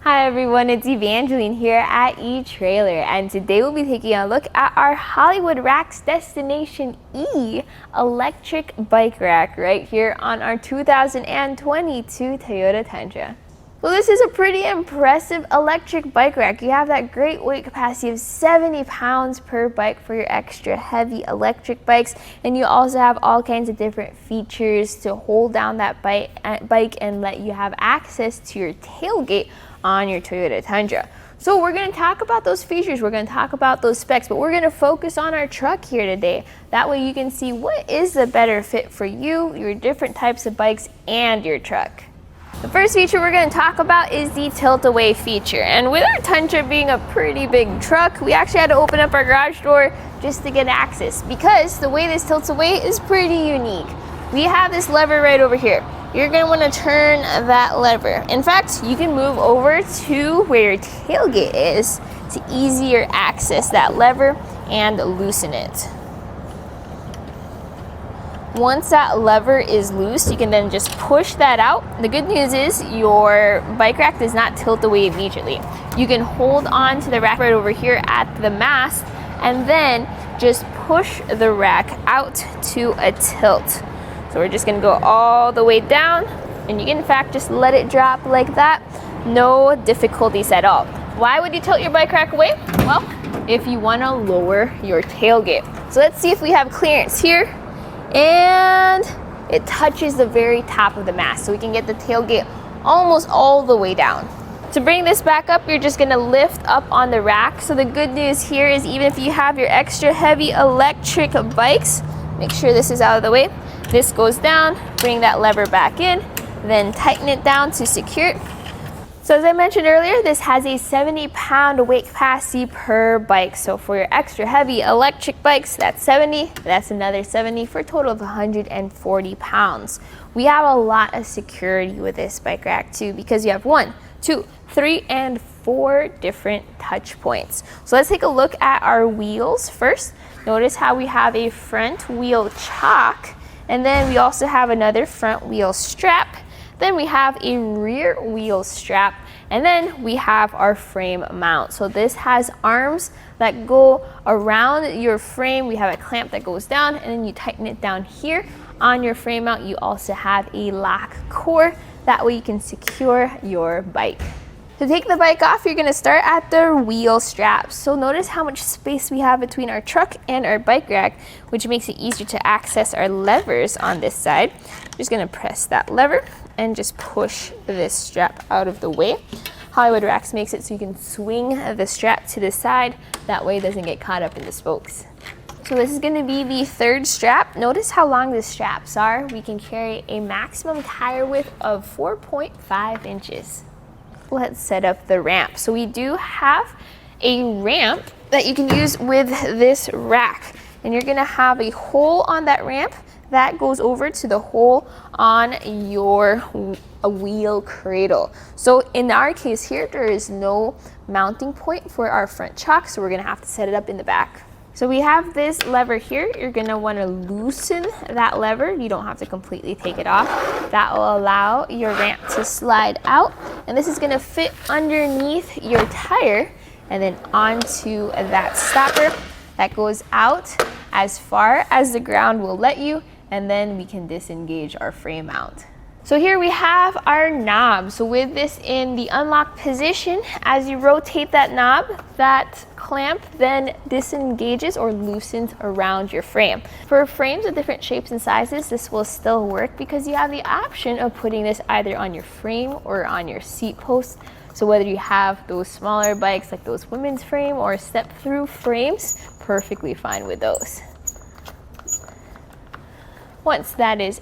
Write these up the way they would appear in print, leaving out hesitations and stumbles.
Hi everyone, it's Evangeline here at eTrailer, and today we'll be taking a look at our Hollywood Racks Destination E electric bike rack right here on our 2022 Toyota Tundra. Well, this is a pretty impressive electric bike rack. You have that great weight capacity of 70 pounds per bike for your extra heavy electric bikes, and you also have all kinds of different features to hold down that bike and let you have access to your tailgate on your Toyota Tundra. So we're going to talk about those features, we're going to talk about those specs, but we're going to focus on our truck here today. That way you can see what is the better fit for you, your different types of bikes, and your truck. The first feature we're going to talk about is the tilt-away feature. And with our Tundra being a pretty big truck, we actually had to open up our garage door just to get access, because the way this tilts away is pretty unique. We have this lever right over here. You're going to want to turn that lever. In fact, you can move over to where your tailgate is to easier access that lever and loosen it. Once that lever is loose, you can then just push that out. The good news is your bike rack does not tilt away immediately. You can hold on to the rack right over here at the mast and then just push the rack out to a tilt. So we're just going to go all the way down, and you can in fact just let it drop like that. No difficulties at all. Why would you tilt your bike rack away? Well, if you want to lower your tailgate. So let's see if we have clearance here, and it touches the very top of the mast, so we can get the tailgate almost all the way down. To bring this back up, you're just going to lift up on the rack. So the good news here is even if you have your extra heavy electric bikes, make sure this is out of the way. This goes down, bring that lever back in, then tighten it down to secure it. So as I mentioned earlier, this has a 70-pound weight capacity per bike. So for your extra heavy electric bikes, that's 70, that's another 70 for a total of 140 pounds. We have a lot of security with this bike rack too, because you have 1, 2, 3, and 4 different touch points. So let's take a look at our wheels first. Notice how we have a front wheel chock, and then we also have another front wheel strap. Then we have a rear wheel strap, and then we have our frame mount. So this has arms that go around your frame. We have a clamp that goes down, and then you tighten it down here on your frame mount. You also have a lock core. That way you can secure your bike. To take the bike off, you're going to start at the wheel straps. So notice how much space we have between our truck and our bike rack, which makes it easier to access our levers on this side. I'm just going to press that lever and just push this strap out of the way. Hollywood Racks makes it so you can swing the strap to the side. That way it doesn't get caught up in the spokes. So this is going to be the third strap. Notice how long the straps are. We can carry a maximum tire width of 4.5 inches. Let's set up the ramp. So we do have a ramp that you can use with this rack, and you're gonna have a hole on that ramp that goes over to the hole on your wheel cradle. So in our case here, there is no mounting point for our front chock, so we're gonna have to set it up in the back. So we have this lever here. You're gonna wanna loosen that lever. You don't have to completely take it off. That will allow your ramp to slide out. And this is gonna fit underneath your tire and then onto that stopper that goes out as far as the ground will let you, and then we can disengage our frame mount. So here we have our knob. So with this in the unlock position, as you rotate that knob, that clamp then disengages or loosens around your frame. For frames of different shapes and sizes, this will still work because you have the option of putting this either on your frame or on your seat post. So whether you have those smaller bikes like those women's frame or step-through frames, perfectly fine with those. Once that is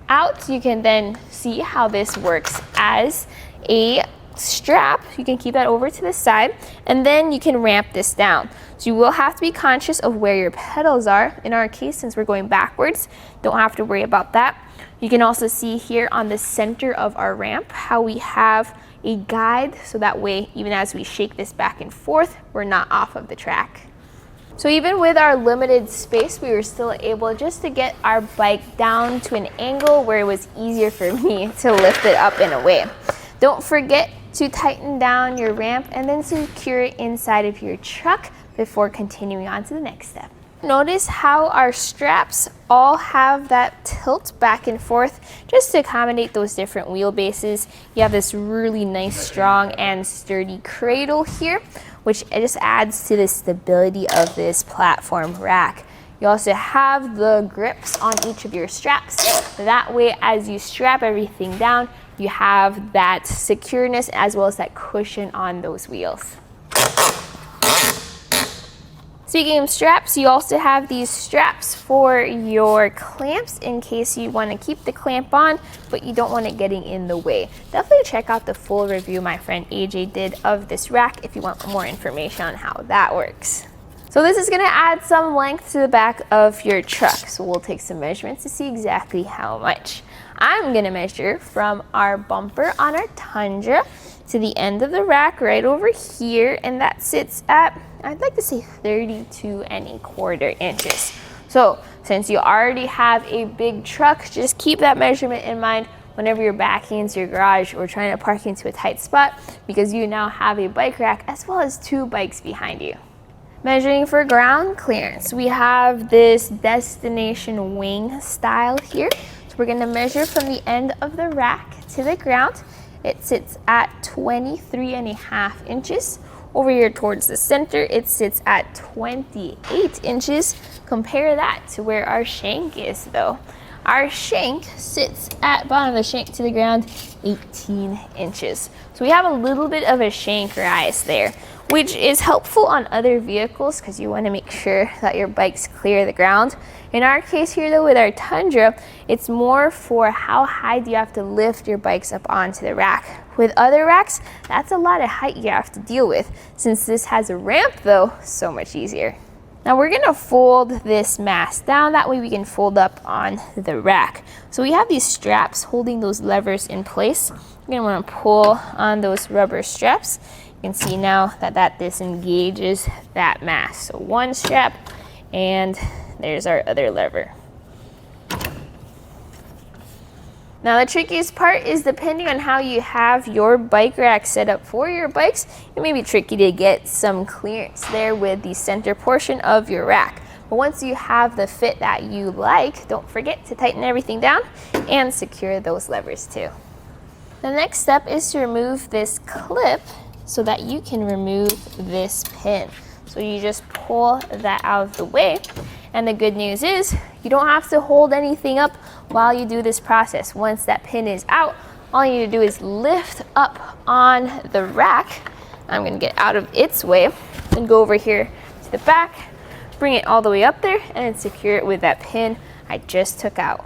out, you can then see how this works as a strap. You can keep that over to the side, and then you can ramp this down. So you will have to be conscious of where your pedals are. In our case, since we're going backwards, don't have to worry about that. You can also see here on the center of our ramp how we have a guide, so that way even as we shake this back and forth, we're not off of the track. So even with our limited space, we were still able just to get our bike down to an angle where it was easier for me to lift it up in a way. Don't forget to tighten down your ramp and then secure it inside of your truck before continuing on to the next step. Notice how our straps all have that tilt back and forth just to accommodate those different wheelbases. You have this really nice, strong, and sturdy cradle here, which just adds to the stability of this platform rack. You also have the grips on each of your straps. That way, as you strap everything down, you have that secureness as well as that cushion on those wheels. Speaking of straps, you also have these straps for your clamps in case you want to keep the clamp on, but you don't want it getting in the way. Definitely check out the full review my friend AJ did of this rack if you want more information on how that works. So this is going to add some length to the back of your truck. So we'll take some measurements to see exactly how much. I'm going to measure from our bumper on our Tundra to the end of the rack right over here, and that sits at, I'd like to say 32¼ inches. So since you already have a big truck, just keep that measurement in mind whenever you're backing into your garage or trying to park into a tight spot, because you now have a bike rack as well as 2 bikes behind you. Measuring for ground clearance, we have this destination wing style here. So we're going to measure from the end of the rack to the ground. It sits at 23½ inches. Over here towards the center, it sits at 28 inches. Compare that to where our shank is though. Our shank sits at bottom of the shank to the ground, 18 inches. So we have a little bit of a shank rise there, which is helpful on other vehicles because you want to make sure that your bikes clear the ground. In our case here though, with our Tundra, it's more for how high do you have to lift your bikes up onto the rack. With other racks, that's a lot of height you have to deal with. Since this has a ramp though, so much easier. Now we're gonna fold this mast down, that way we can fold up on the rack. So we have these straps holding those levers in place. You're gonna wanna pull on those rubber straps. You can see now that that disengages that mast. So one strap, and there's our other lever. Now the trickiest part is depending on how you have your bike rack set up for your bikes, it may be tricky to get some clearance there with the center portion of your rack. But once you have the fit that you like, don't forget to tighten everything down and secure those levers too. The next step is to remove this clip so that you can remove this pin. So you just pull that out of the way. And the good news is you don't have to hold anything up while you do this process. Once that pin is out, all you need to do is lift up on the rack. I'm gonna get out of its way and go over here to the back, bring it all the way up there, and then secure it with that pin I just took out.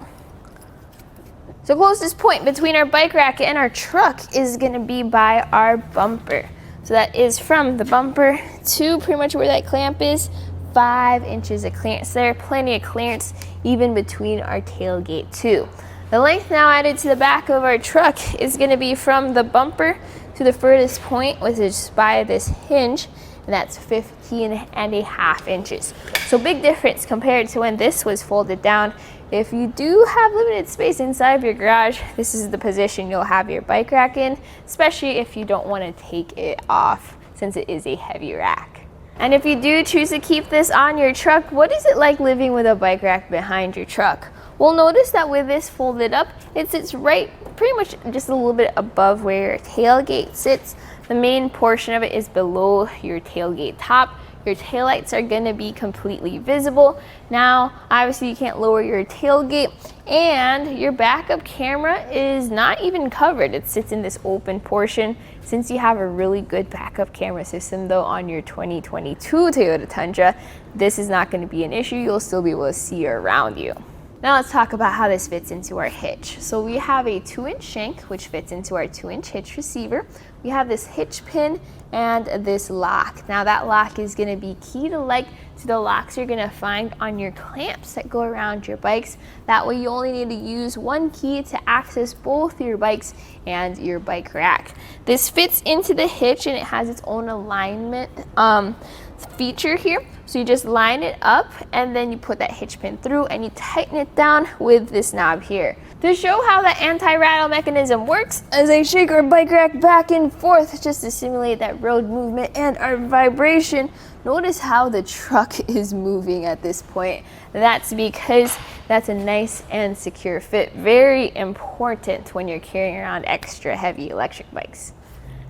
So closest point between our bike rack and our truck is gonna be by our bumper. So that is from the bumper to pretty much where that clamp is, 5 inches of clearance there, plenty of clearance even between our tailgate too. The length now added to the back of our truck is gonna be from the bumper to the furthest point, which is by this hinge, and that's 15½ inches. So big difference compared to when this was folded down. If you do have limited space inside of your garage, this is the position you'll have your bike rack in, especially if you don't want to take it off since it is a heavy rack. And if you do choose to keep this on your truck, what is it like living with a bike rack behind your truck? Well, notice that with this folded up, it sits right pretty much just a little bit above where your tailgate sits. The main portion of it is below your tailgate top. Your taillights are going to be completely visible. Now, obviously you can't lower your tailgate, and your backup camera is not even covered. It sits in this open portion. Since you have a really good backup camera system though on your 2022 Toyota Tundra, this is not going to be an issue. You'll still be able to see around you. Now let's talk about how this fits into our hitch. So we have a 2-inch shank, which fits into our 2-inch hitch receiver. We have this hitch pin and this lock. Now that lock is gonna be key to the locks you're gonna find on your clamps that go around your bikes. That way you only need to use one key to access both your bikes and your bike rack. This fits into the hitch and it has its own alignment feature here. So you just line it up and then you put that hitch pin through and you tighten it down with this knob here. To show how the anti-rattle mechanism works, as I shake our bike rack back and forth just to simulate that road movement and our vibration, notice how the truck is moving at this point. That's because that's a nice and secure fit. Very important when you're carrying around extra heavy electric bikes.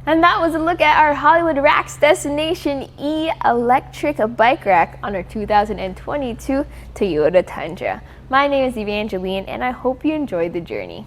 And that was a look at our Hollywood Racks Destination E electric bike rack on our 2022 Toyota Tundra. My name is Evangeline, and I hope you enjoyed the journey.